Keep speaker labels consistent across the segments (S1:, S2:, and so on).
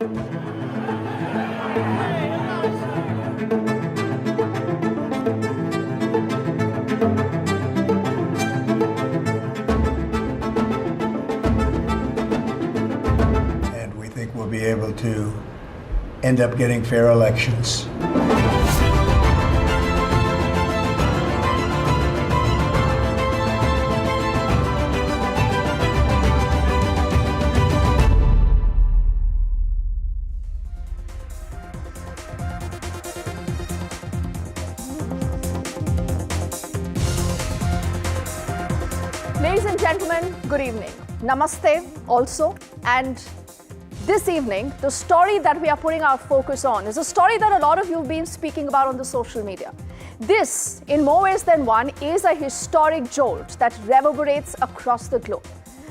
S1: And we think we'll be able to end up getting fair elections.
S2: Ladies and gentlemen, good evening. Namaste also. And this evening, the story that we are putting our focus on is a story that a lot of you have been speaking about on the social media. This, in more ways than one, is a historic jolt that reverberates across the globe.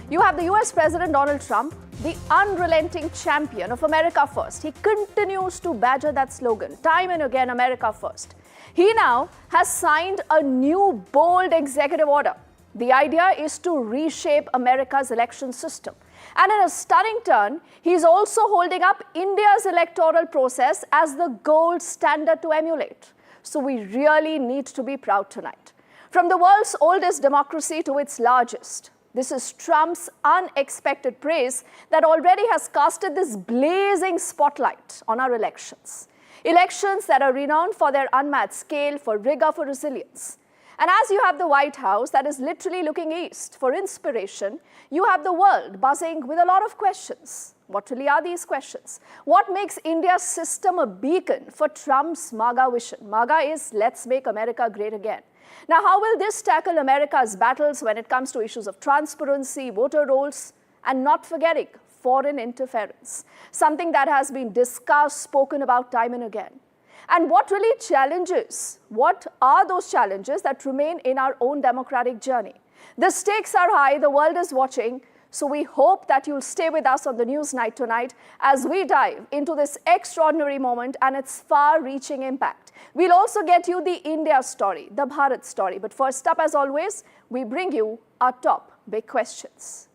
S2: You have the US President Donald Trump, the unrelenting champion of America First. He continues to badger that slogan, time and again, America First. He now has signed a new bold executive order. The idea is to reshape America's election system. And in a stunning turn, he's also holding up India's electoral process as the gold standard to emulate. So we really need to be proud tonight. From the world's oldest democracy to its largest, this is Trump's unexpected praise that already has casted this blazing spotlight on our elections. Elections that are renowned for their unmatched scale, for rigor, for resilience. And as you have the White House that is literally looking east for inspiration, you have the world buzzing with a lot of questions. What really are these questions? What makes India's system a beacon for Trump's MAGA vision? MAGA is let's make America great again. Now, how will this tackle America's battles when it comes to issues of transparency, voter rolls, and not forgetting foreign interference? Something that has been discussed, spoken about time and again. And what really challenges? What are those challenges that remain in our own democratic journey? The stakes are high, the world is watching, so we hope that you'll stay with us on the news night tonight as we dive into this extraordinary moment and its far-reaching impact. We'll also get you the India story, the Bharat story. But first up, as always, we bring you our top big questions.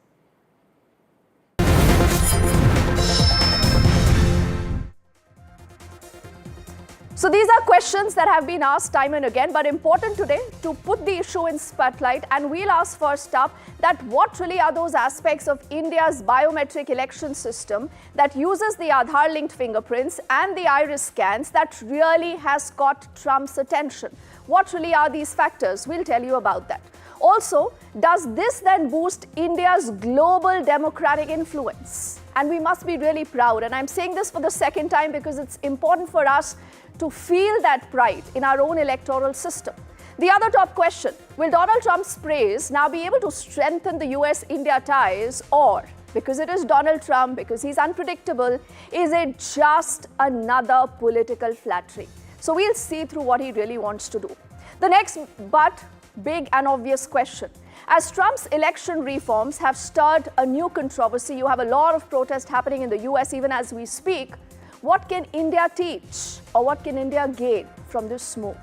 S2: So these are questions that have been asked time and again, but important today to put the issue in spotlight. And we'll ask first up that what really are those aspects of India's biometric election system that uses the Aadhaar-linked fingerprints and the iris scans that really has caught Trump's attention? What really are these factors? We'll tell you about that. Also, does this then boost India's global democratic influence? And we must be really proud. And I'm saying this for the second time because it's important for us to feel that pride in our own electoral system. The other top question, will Donald Trump's praise now be able to strengthen the US-India ties, or because it is Donald Trump, because he's unpredictable, is it just another political flattery? So we'll see through what he really wants to do. The next but big and obvious question. As Trump's election reforms have stirred a new controversy, you have a lot of protest happening in the US even as we speak. What can India teach or what can India gain from this move?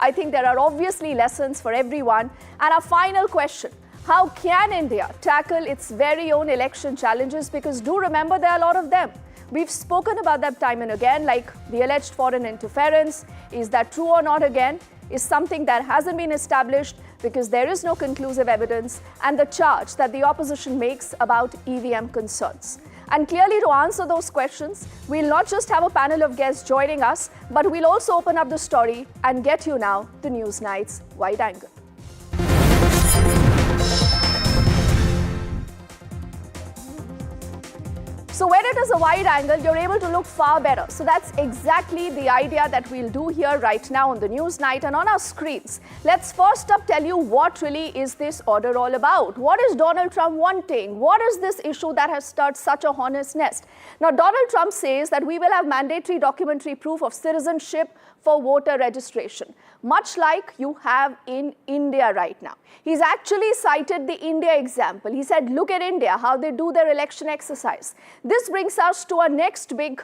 S2: I think there are obviously lessons for everyone. And our final question, how can India tackle its very own election challenges? Because do remember, there are a lot of them. We've spoken about them time and again, like the alleged foreign interference. Is that true or not again? Is something that hasn't been established because there is no conclusive evidence, and the charge that the opposition makes about EVM concerns. And clearly, to answer those questions, we'll not just have a panel of guests joining us, but we'll also open up the story and get you now the Newsnight's wide angle. So when it is a wide angle, you're able to look far better. So that's exactly the idea that we'll do here right now on the news night and on our screens. Let's first up tell you what really is this order all about. What is Donald Trump wanting? What is this issue that has stirred such a hornet's nest? Now, Donald Trump says that we will have mandatory documentary proof of citizenship for voter registration, much like you have in India right now. He's actually cited the India example. He said, look at India, how they do their election exercise. This brings us to our next big,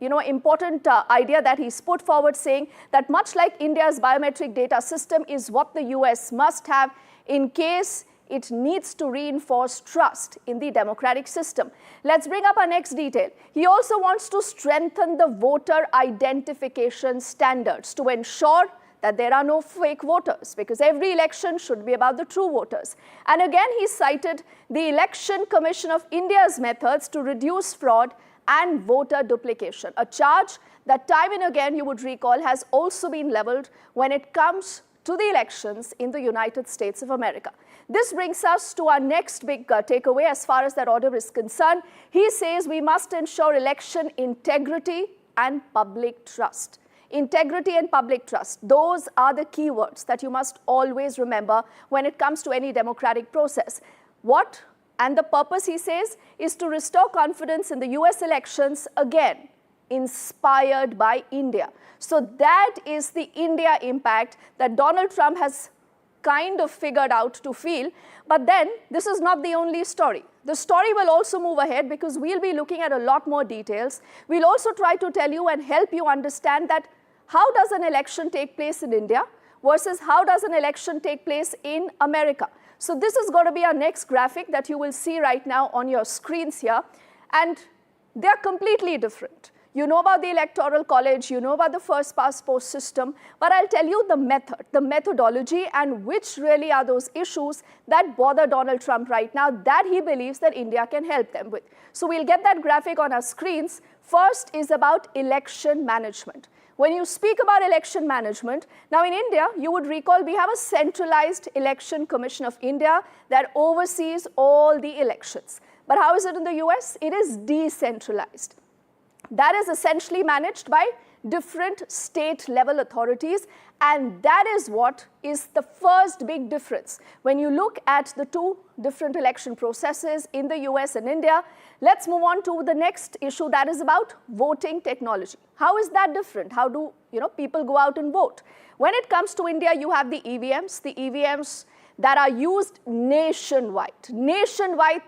S2: important idea that he's put forward, saying that much like India's biometric data system is what the US must have in case it needs to reinforce trust in the democratic system. Let's bring up our next detail. He also wants to strengthen the voter identification standards to ensure that there are no fake voters, because every election should be about the true voters. And again, he cited the Election Commission of India's methods to reduce fraud and voter duplication, a charge that time and again, you would recall, has also been leveled when it comes to the elections in the United States of America. This brings us to our next big takeaway as far as that order is concerned. He says we must ensure election integrity and public trust. Integrity and public trust, those are the key words that you must always remember when it comes to any democratic process. What and the purpose, he says, is to restore confidence in the US elections, again, inspired by India. So that is the India impact that Donald Trump has kind of figured out to feel. But then this is not the only story. The story will also move ahead because we'll be looking at a lot more details. We'll also try to tell you and help you understand that how does an election take place in India versus how does an election take place in America. So this is going to be our next graphic that you will see right now on your screens here. And they're completely different. You know about the Electoral College, you know about the first past post system, but I'll tell you the method, the methodology, and which really are those issues that bother Donald Trump right now that he believes that India can help them with. So we'll get that graphic on our screens. First is about election management. When you speak about election management, now in India, you would recall we have a centralized Election Commission of India that oversees all the elections. But how is it in the US? It is decentralized. That is essentially managed by different state-level authorities, and that is what is the first big difference. When you look at the two different election processes in the US and India, let's move on to the next issue that is about voting technology. How is that different? How do people go out and vote? When it comes to India, you have the EVMs that are used nationwide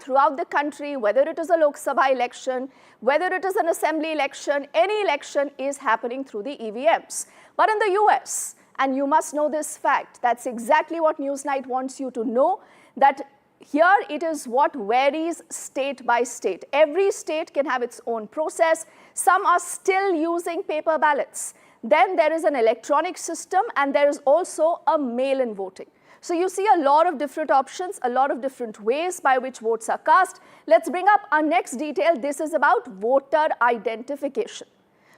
S2: throughout the country, whether it is a Lok Sabha election, whether it is an assembly election, any election is happening through the EVMs. But in the US, and you must know this fact, that's exactly what Newsnight wants you to know, that here it is what varies state by state. Every state can have its own process. Some are still using paper ballots. Then there is an electronic system, and there is also a mail-in voting. So you see a lot of different options, a lot of different ways by which votes are cast. Let's bring up our next detail. This is about voter identification.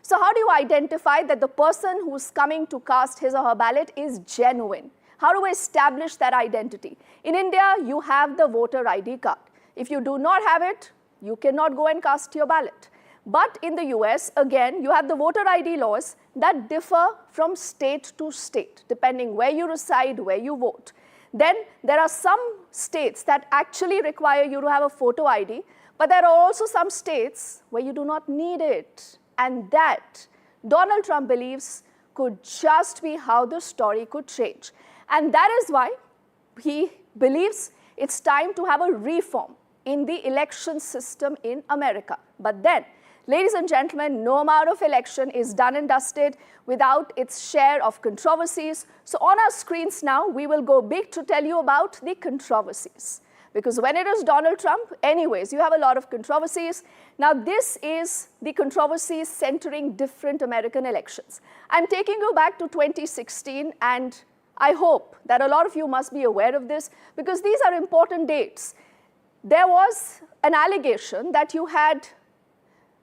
S2: So how do you identify that the person who's coming to cast his or her ballot is genuine? How do we establish that identity? In India, you have the voter ID card. If you do not have it, you cannot go and cast your ballot. But in the US, again, you have the voter ID laws that differ from state to state, depending where you reside, where you vote. Then there are some states that actually require you to have a photo ID, but there are also some states where you do not need it. And that, Donald Trump believes, could just be how the story could change. And that is why he believes it's time to have a reform in the election system in America. But then, ladies and gentlemen, no amount of election is done and dusted without its share of controversies. So on our screens now, we will go big to tell you about the controversies. Because when it is Donald Trump, anyways, you have a lot of controversies. Now, this is the controversies centering different American elections. I'm taking you back to 2016, and I hope that a lot of you must be aware of this because these are important dates. There was an allegation that you had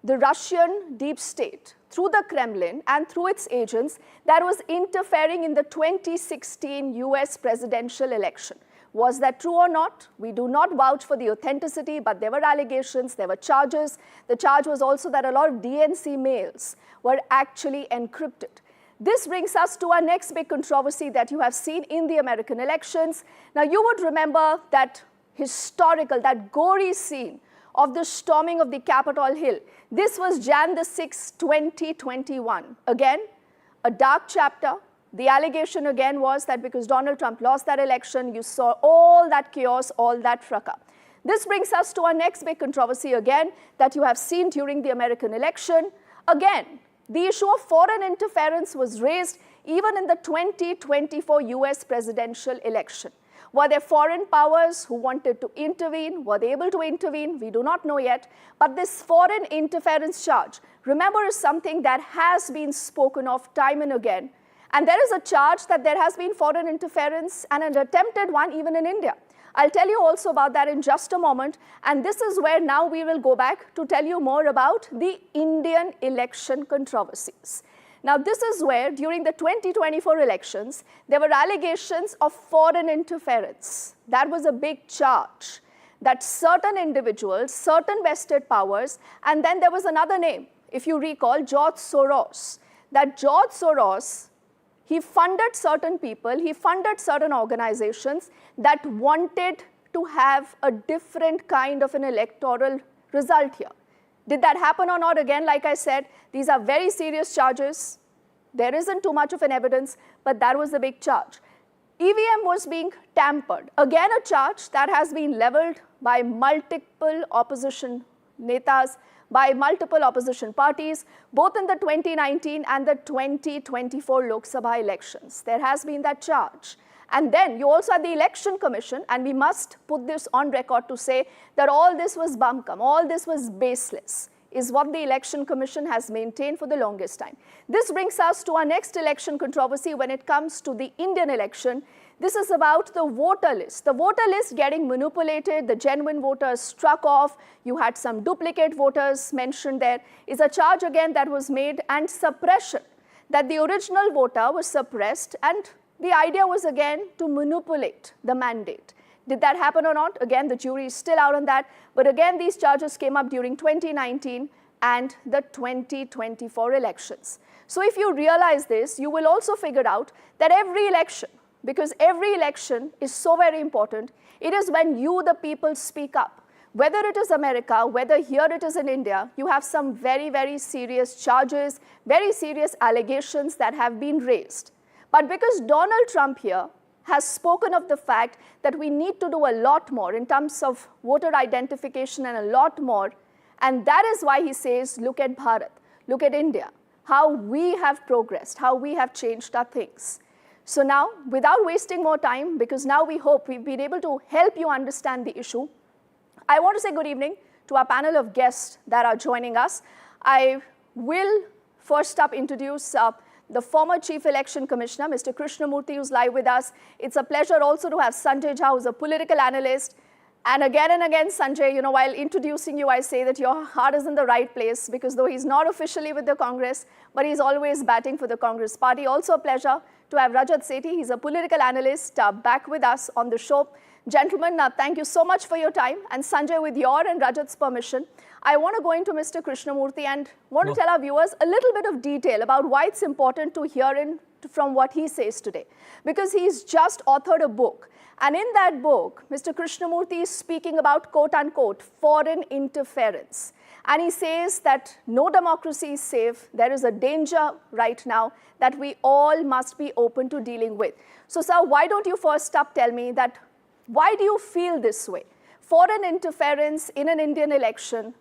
S2: the Russian deep state through the Kremlin and through its agents that was interfering in the 2016 US presidential election. Was that true or not? We do not vouch for the authenticity, but there were allegations, there were charges. The charge was also that a lot of DNC mails were actually encrypted. This brings us to our next big controversy that you have seen in the American elections. Now, you would remember that historical, that gory scene of the storming of the Capitol Hill. This was Jan the 6th, 2021. Again, a dark chapter. The allegation again was that because Donald Trump lost that election, you saw all that chaos, all that fracas. This brings us to our next big controversy again that you have seen during the American election. Again, the issue of foreign interference was raised even in the 2024 US presidential election. Were there foreign powers who wanted to intervene? Were they able to intervene? We do not know yet. But this foreign interference charge, remember, is something that has been spoken of time and again. And there is a charge that there has been foreign interference, and an attempted one even in India. I'll tell you also about that in just a moment. And this is where now we will go back to tell you more about the Indian election controversies. Now, this is where, during the 2024 elections, there were allegations of foreign interference. That was a big charge, that certain individuals, certain vested powers, and then there was another name, if you recall, George Soros. That George Soros, he funded certain people, he funded certain organizations that wanted to have a different kind of an electoral result here. Did that happen or not? Again, like I said, these are very serious charges. There isn't too much of an evidence, but that was the big charge. EVM was being tampered. Again, a charge that has been leveled by multiple opposition netas, by multiple opposition parties, both in the 2019 and the 2024 Lok Sabha elections. There has been that charge. And then you also had the Election Commission, and we must put this on record to say that all this was bumkum, all this was baseless, is what the Election Commission has maintained for the longest time. This brings us to our next election controversy when it comes to the Indian election. This is about the voter list. The voter list getting manipulated, the genuine voters struck off, you had some duplicate voters mentioned there, is a charge again that was made, and suppression, that the original voter was suppressed, and the idea was again to manipulate the mandate. Did that happen or not? Again, the jury is still out on that. But again, these charges came up during 2019 and the 2024 elections. So if you realize this, you will also figure out that every election, because every election is so very important, it is when you, the people, speak up. Whether it is America, whether here it is in India, you have some very, very serious charges, very serious allegations that have been raised. But because Donald Trump here has spoken of the fact that we need to do a lot more in terms of voter identification and a lot more, and that is why he says, look at Bharat, look at India, how we have progressed, how we have changed our things. So now, without wasting more time, because now we hope we've been able to help you understand the issue, I want to say good evening to our panel of guests that are joining us. I will first up introduce the former Chief Election Commissioner, Mr. Krishnamurthy, who's live with us. It's a pleasure also to have Sanjay Jha, who's a political analyst. And again, Sanjay, while introducing you, I say that your heart is in the right place, because though he's not officially with the Congress, but he's always batting for the Congress party. Also a pleasure to have Rajat Sethi. He's a political analyst back with us on the show. Gentlemen, thank you so much for your time. And Sanjay, with your and Rajat's permission, I want to go into Mr. Krishnamurthy and want to tell our viewers a little bit of detail about why it's important to hear from what he says today. Because he's just authored a book. And in that book, Mr. Krishnamurthy is speaking about, quote unquote, foreign interference. And he says that no democracy is safe. There is a danger right now that we all must be open to dealing with. So, sir, why don't you first up tell me that, why do you feel this way? Foreign interference in an Indian election,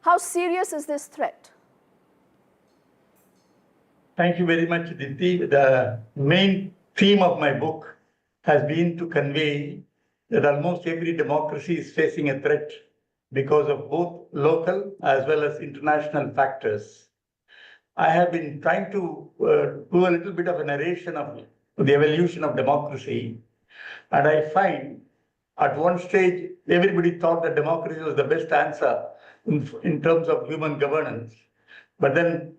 S2: how serious is this threat?
S3: Thank you very much, Dipti. The main theme of my book has been to convey that almost every democracy is facing a threat because of both local as well as international factors. I have been trying to do a little bit of a narration of the evolution of democracy, and I find at one stage everybody thought that democracy was the best answer in terms of human governance. But then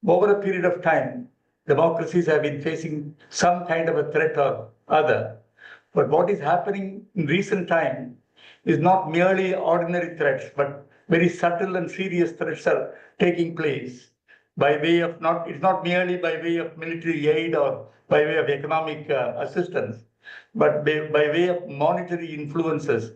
S3: over a period of time, democracies have been facing some kind of a threat or other. But what is happening in recent time is not merely ordinary threats, but very subtle and serious threats are taking place by way of it's not merely by way of military aid or by way of economic assistance, but by way of monetary influences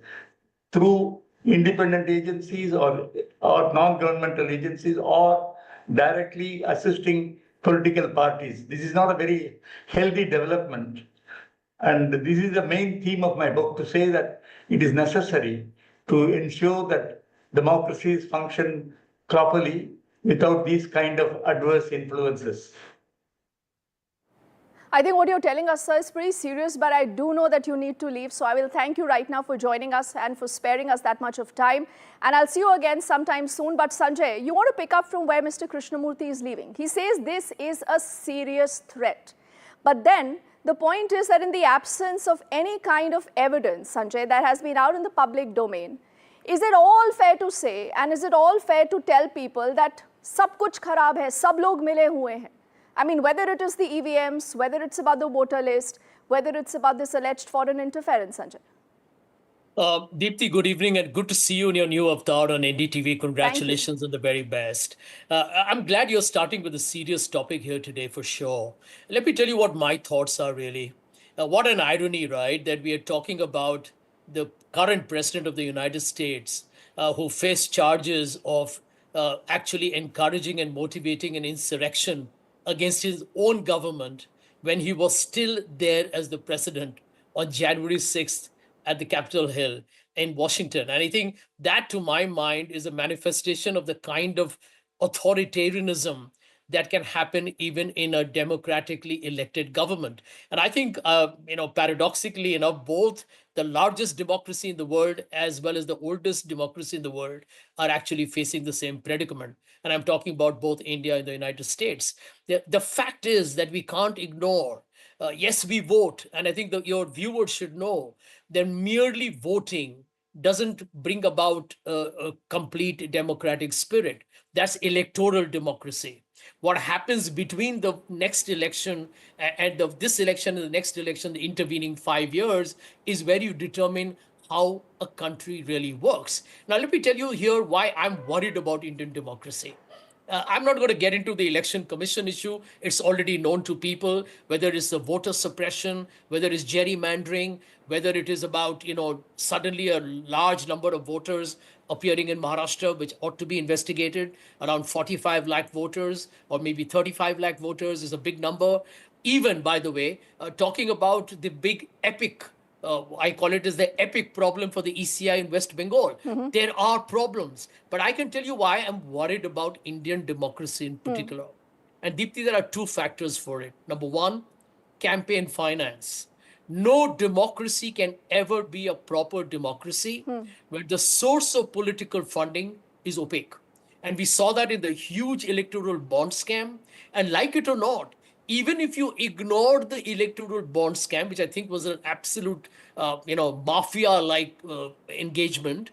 S3: through independent agencies or non-governmental agencies, or directly assisting political parties. This is not a very healthy development. And this is the main theme of my book, to say that it is necessary to ensure that democracies function properly without these kind of adverse influences.
S2: I think what you're telling us, sir, is pretty serious, but I do know that you need to leave. So I will thank you right now for joining us and for sparing us that much of time. And I'll see you again sometime soon. But Sanjay, you want to pick up from where Mr. Krishnamurthy is leaving. He says this is a serious threat. But then the point is that in the absence of any kind of evidence, Sanjay, that has been out in the public domain, is it all fair to say and is it all fair to tell people that sab kuch kharab hai, sab log mile hue hain? I mean, whether it is the EVMs, whether it's about the voter list, whether it's about this alleged foreign interference, Sanjay.
S4: Deepthi, good evening and good to see you in your new avatar on NDTV. Congratulations on the very best. I'm glad you're starting with a serious topic here today for sure. Let me tell you what my thoughts are really. What an irony, right, that we are talking about the current president of the United States who faced charges of actually encouraging and motivating an insurrection against his own government when he was still there as the president on January 6th at the Capitol Hill in Washington. And I think that, to my mind, is a manifestation of the kind of authoritarianism that can happen even in a democratically elected government. And I think, paradoxically enough, both the largest democracy in the world as well as the oldest democracy in the world are actually facing the same predicament. And I'm talking about both India and the United States. The fact is that we can't ignore, yes, we vote. And I think that your viewers should know that merely voting doesn't bring about a complete democratic spirit. That's electoral democracy. What happens between the next election and this election and the next election, the intervening 5 years, is where you determine how a country really works. Now, let me tell you here why I'm worried about Indian democracy. I'm not going to get into the election commission issue. It's already known to people, whether it's the voter suppression, whether it's gerrymandering, whether it is about, suddenly a large number of voters appearing in Maharashtra, which ought to be investigated. Around 45 lakh voters, or maybe 35 lakh voters is a big number. Even, by the way, talking about the big epic, I call it as the epic problem for the ECI in West Bengal. There are problems, but I can tell you why I'm worried about Indian democracy in particular. And Deepthi, there are two factors for it. Number one, campaign finance. No democracy can ever be a proper democracy where the source of political funding is opaque. And we saw that in the huge electoral bond scam. And like it or not, even if you ignore the electoral bond scam, which I think was an absolute, mafia-like engagement,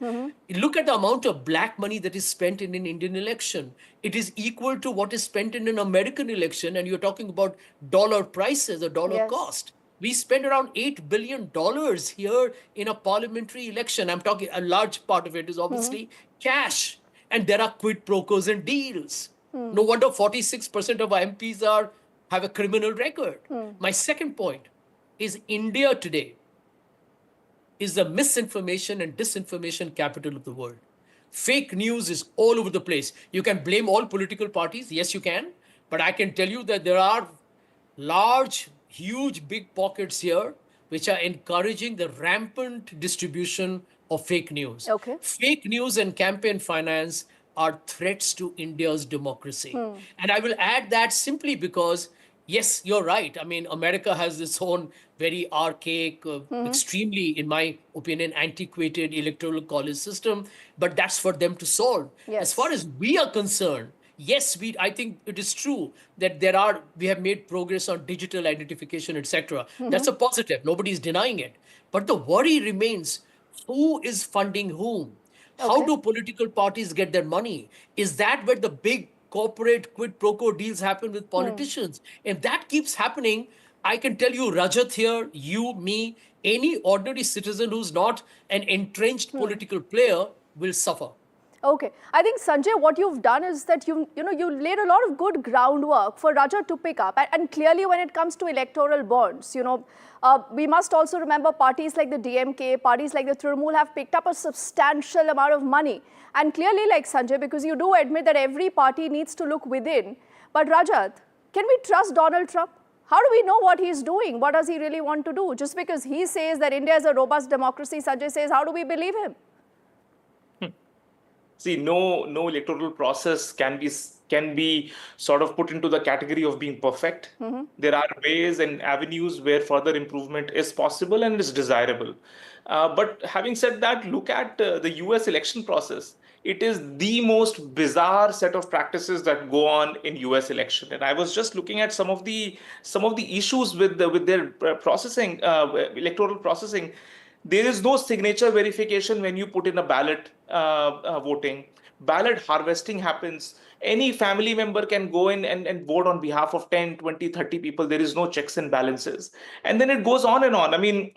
S4: look at the amount of black money that is spent in an Indian election. It is equal to what is spent in an American election, and you're talking about dollar prices or dollar cost. We spend around $8 billion here in a parliamentary election. I'm talking a large part of it is obviously cash. And there are quid pro quos and deals. No wonder 46% of our MPs have a criminal record. My second point is India today is the misinformation and disinformation capital of the world. Fake news is all over the place. You can blame all political parties. Yes, you can. But I can tell you that there are large, huge, big pockets here which are encouraging the rampant distribution of fake news.
S2: Okay.
S4: Fake news and campaign finance are threats to India's democracy. And I will add that simply because, yes, you're right. I mean, America has its own very archaic, extremely, in my opinion, antiquated electoral college system, but that's for them to solve.
S2: Yes.
S4: As far as we are concerned, yes, I think it is true that we have made progress on digital identification, etc. That's a positive. Nobody's denying it. But the worry remains, who is funding whom? How do political parties get their money? Is that where the big corporate quid pro quo deals happen with politicians? If that keeps happening, I can tell you, Rajat here, you, me, any ordinary citizen who's not an entrenched political player will suffer.
S2: Okay. I think, Sanjay, what you've done is that you laid a lot of good groundwork for Rajat to pick up. And clearly, when it comes to electoral bonds, we must also remember parties like the DMK, parties like the Trinamool have picked up a substantial amount of money. And clearly, like Sanjay, because you do admit that every party needs to look within. But Rajat, can we trust Donald Trump? How do we know what he's doing? What does he really want to do? Just because he says that India is a robust democracy, Sanjay says, how do we believe him?
S5: See, no electoral process can be sort of put into the category of being perfect. There are ways and avenues where further improvement is possible and is desirable. But having said that, look at the US election process. It is the most bizarre set of practices that go on in US election. And I was just looking at some of the issues with their processing, electoral processing. There is no signature verification when you put in a ballot voting. Ballot harvesting happens. Any family member can go in and vote on behalf of 10, 20, 30 people. There is no checks and balances. And then it goes on and on. I mean,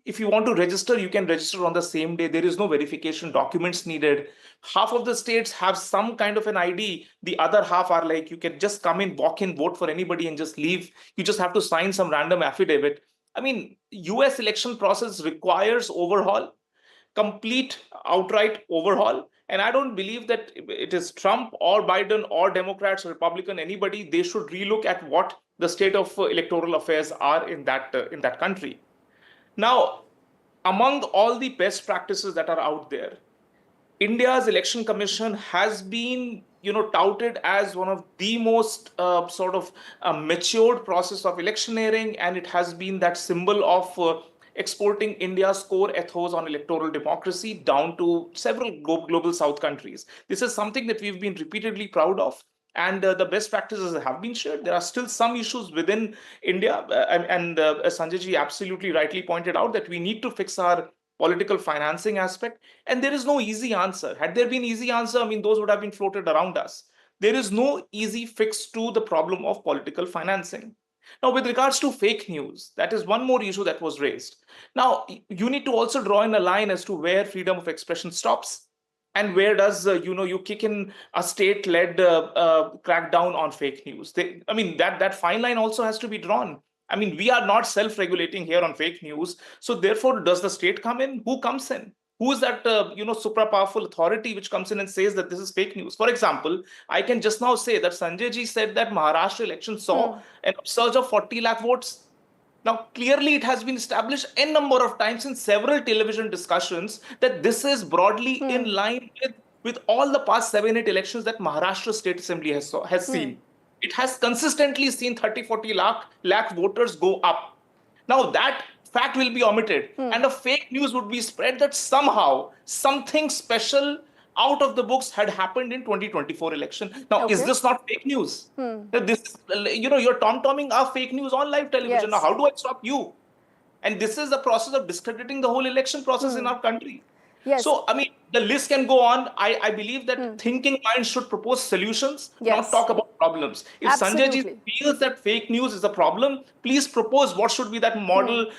S5: if you want to register, you can register on the same day. There is no verification documents needed. Half of the states have some kind of an ID. The other half are like, you can just come in, walk in, vote for anybody and just leave. You just have to sign some random affidavit. I mean, US election process requires overhaul, complete outright overhaul. And I don't believe that it is Trump or Biden or Democrats or Republican, anybody, they should relook at what the state of electoral affairs are in that country. Now, among all the best practices that are out there, India's election commission has been, touted as one of the most matured process of electioneering, and it has been that symbol of exporting India's core ethos on electoral democracy down to several global South countries. This is something that we've been repeatedly proud of. And the best practices have been shared. There are still some issues within India. Sanjay ji absolutely rightly pointed out that we need to fix our political financing aspect. And there is no easy answer. Had there been easy answer, I mean, those would have been floated around us. There is no easy fix to the problem of political financing. Now, with regards to fake news, that is one more issue that was raised. Now, you need to also draw in a line as to where freedom of expression stops and where does you kick in a state-led crackdown on fake news. That fine line also has to be drawn. I mean, we are not self-regulating here on fake news. So therefore, does the state come in? Who comes in? Who is that super powerful authority which comes in and says that this is fake news? For example, I can just now say that Sanjay ji said that Maharashtra election saw an upsurge of 40 lakh votes. Now, clearly, it has been established a number of times in several television discussions that this is broadly in line with all the past 7-8 elections that Maharashtra State Assembly has seen. It has consistently seen 30-40 lakh voters go up. Now, that fact will be omitted and a fake news would be spread that somehow something special out of the books had happened in 2024 election. Now, is this not fake news? This, you're tom-tomming our fake news on live television. Yes. Now, how do I stop you? And this is the process of discrediting the whole election process in our country. Yes. So, I mean, the list can go on. I believe that thinking minds should propose solutions, not talk about problems. If Sanjay ji feels that fake news is a problem, please propose what should be that model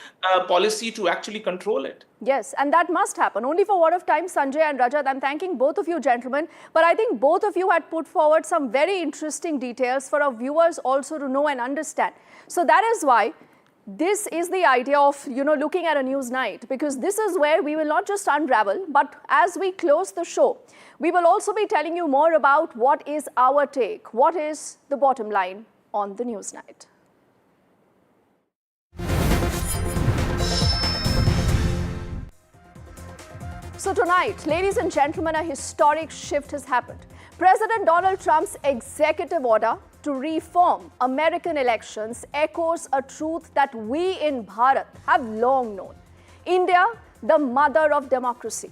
S5: policy to actually control it.
S2: Yes, and that must happen. Only for what of time, Sanjay and Rajat, I'm thanking both of you gentlemen, but I think both of you had put forward some very interesting details for our viewers also to know and understand. So that is why this is the idea of, looking at a news night, because this is where we will not just unravel, but as we close the show, we will also be telling you more about what is our take, what is the bottom line on the news night. So tonight, ladies and gentlemen, a historic shift has happened. President Donald Trump's executive order to reform American elections echoes a truth that we in Bharat have long known. India, the mother of democracy.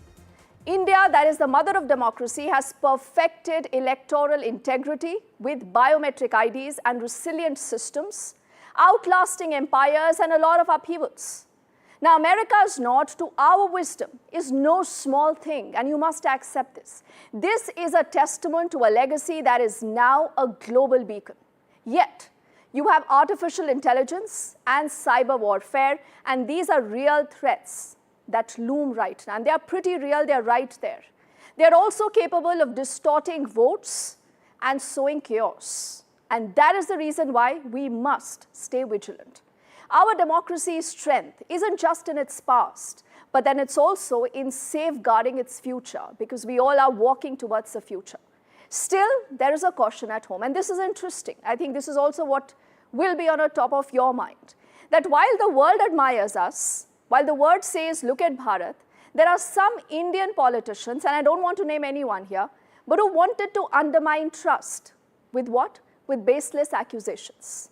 S2: India, that is the mother of democracy, has perfected electoral integrity with biometric IDs and resilient systems, outlasting empires and a lot of upheavals. Now, America's nod to our wisdom is no small thing, and you must accept this. This is a testament to a legacy that is now a global beacon. Yet, you have artificial intelligence and cyber warfare, and these are real threats that loom right now. And they are pretty real, they're right there. They're also capable of distorting votes and sowing chaos. And that is the reason why we must stay vigilant. Our democracy's strength isn't just in its past, but then it's also in safeguarding its future, because we all are walking towards the future. Still, there is a caution at home, and this is interesting. I think this is also what will be on the top of your mind, that while the world admires us, while the world says, look at Bharat, there are some Indian politicians, and I don't want to name anyone here, but who wanted to undermine trust. With what? With baseless accusations.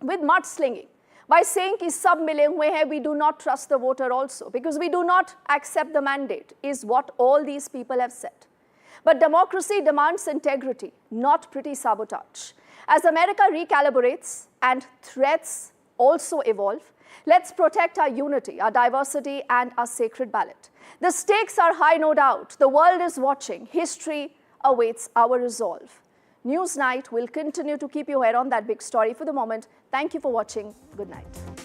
S2: With mudslinging. By saying कि सब मिले हुए हैं, we do not trust the voter also, because we do not accept the mandate, is what all these people have said. But democracy demands integrity, not pretty sabotage. As America recalibrates and threats also evolve, let's protect our unity, our diversity, and our sacred ballot. The stakes are high, no doubt. The world is watching. History awaits our resolve. Newsnight will continue to keep your head on that big story. For the moment, thank you for watching. Good night.